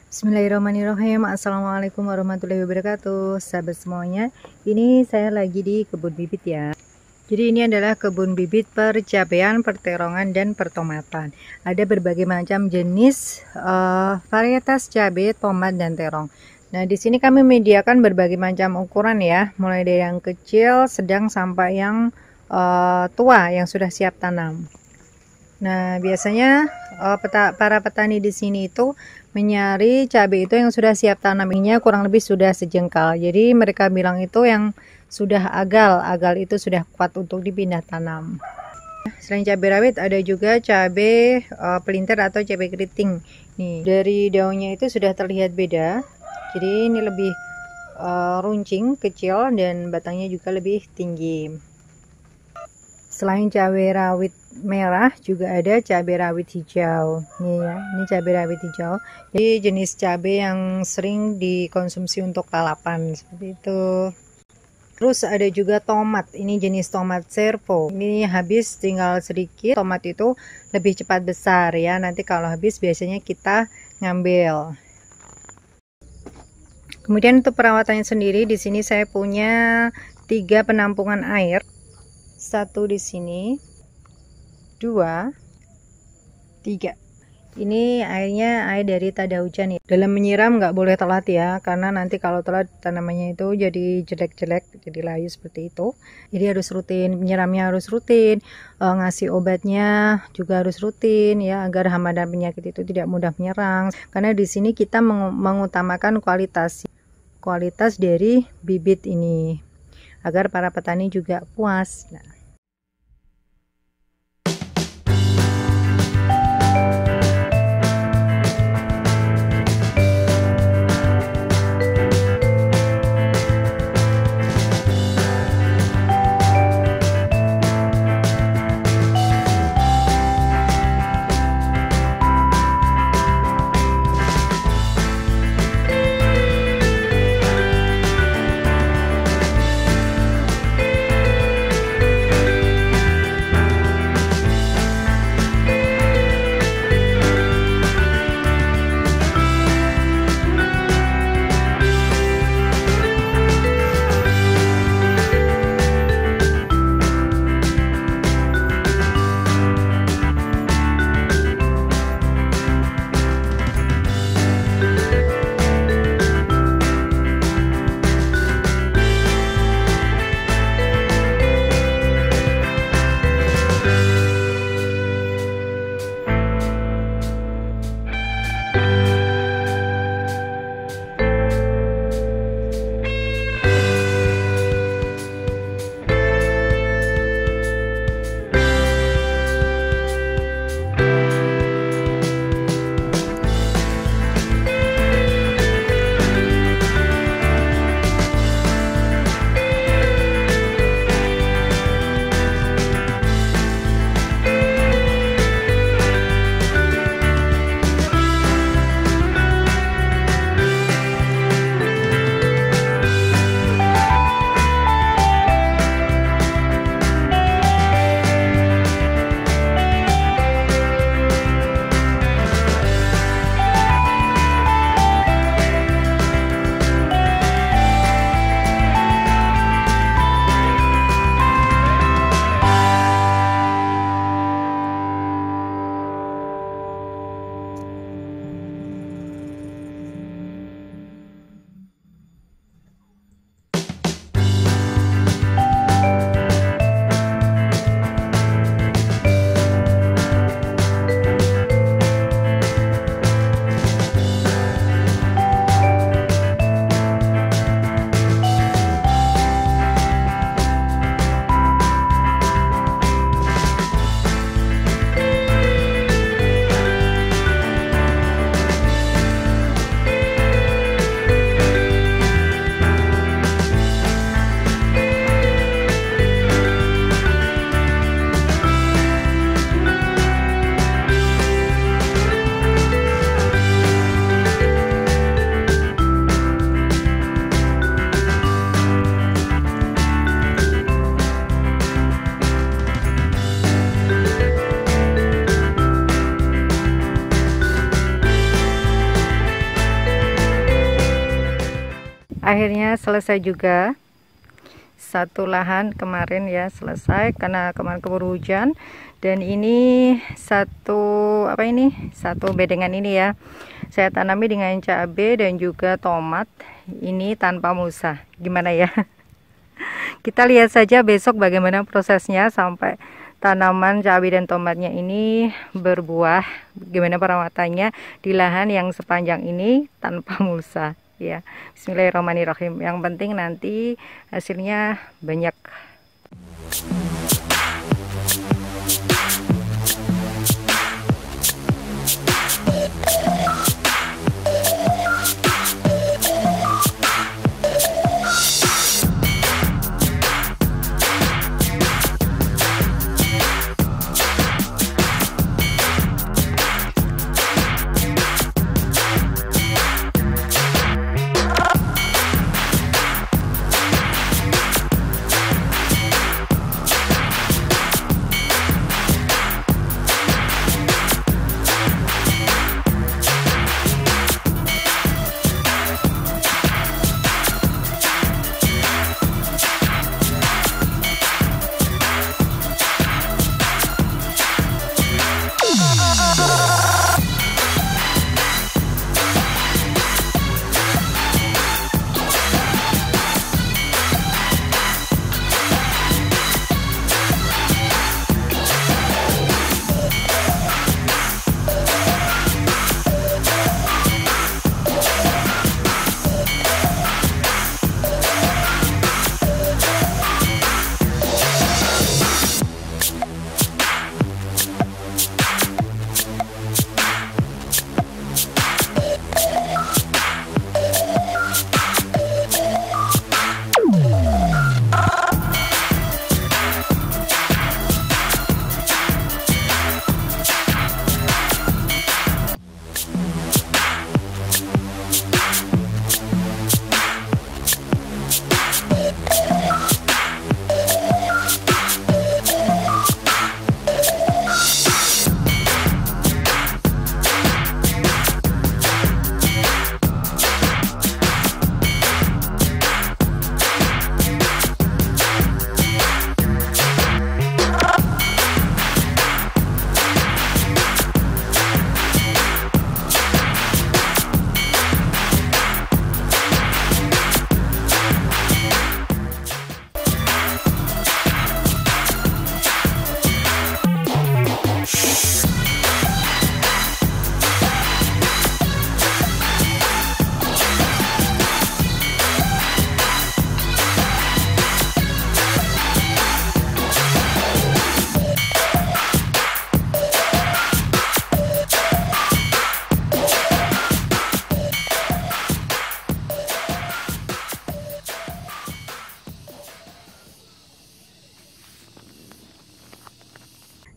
Bismillahirrahmanirrahim. Assalamualaikum warahmatullahi wabarakatuh, sahabat semuanya. Ini saya lagi di kebun bibit ya. Jadi ini adalah kebun bibit percabean, perterongan, dan pertomatan. Ada berbagai macam jenis varietas cabai, tomat, dan terong. Nah, di sini kami menyediakan berbagai macam ukuran ya, mulai dari yang kecil, sedang, sampai yang tua yang sudah siap tanam. Nah, biasanya para petani di sini itu mencari cabai itu yang sudah siap tanamnya kurang lebih sudah sejengkal. Jadi mereka bilang itu yang sudah agal itu sudah kuat untuk dipindah tanam. Selain cabai rawit ada juga cabai pelintir atau cabai keriting. Nih, dari daunnya itu sudah terlihat beda. Jadi ini lebih runcing, kecil, dan batangnya juga lebih tinggi. Selain cabai rawit merah juga ada cabai rawit hijau. Nih ya, ini cabai rawit hijau. Jadi jenis cabai yang sering dikonsumsi untuk lalapan seperti itu. Terus ada juga tomat. Ini jenis tomat servo. Ini habis tinggal sedikit. Tomat itu lebih cepat besar ya. Nanti kalau habis biasanya kita ngambil. Kemudian untuk perawatannya sendiri di sini saya punya 3 penampungan air. 1 di sini, 2, 3. Ini airnya air dari tada hujan ya. Dalam menyiram nggak boleh telat ya, karena nanti kalau telat tanamannya itu jadi jelek-jelek, jadi layu seperti itu. Jadi harus rutin, menyiramnya harus rutin, ngasih obatnya juga harus rutin ya, agar hama dan penyakit itu tidak mudah menyerang. Karena di sini kita mengutamakan kualitas dari bibit ini, agar para petani juga puas. Nah, akhirnya selesai juga. Satu lahan kemarin ya selesai karena kemarin keburu hujan. Dan ini satu bedengan ini ya, saya tanami dengan cabai dan juga tomat. Ini tanpa mulsa. Gimana ya? Kita lihat saja besok bagaimana prosesnya sampai tanaman cabai dan tomatnya ini berbuah, gimana perawatannya di lahan yang sepanjang ini tanpa mulsa ya. Bismillahirrahmanirrahim. Yang penting nanti hasilnya banyak.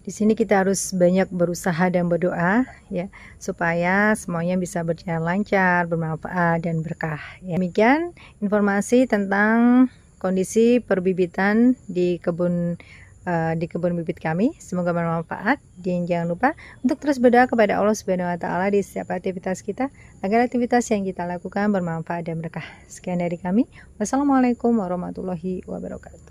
Di sini kita harus banyak berusaha dan berdoa ya, supaya semuanya bisa berjalan lancar, bermanfaat dan berkah. Ya. Demikian informasi tentang kondisi perbibitan di kebun bibit kami. Semoga bermanfaat. Dan jangan lupa untuk terus berdoa kepada Allah Subhanahu wa taala di setiap aktivitas kita agar aktivitas yang kita lakukan bermanfaat dan berkah. Sekian dari kami. Wassalamualaikum warahmatullahi wabarakatuh.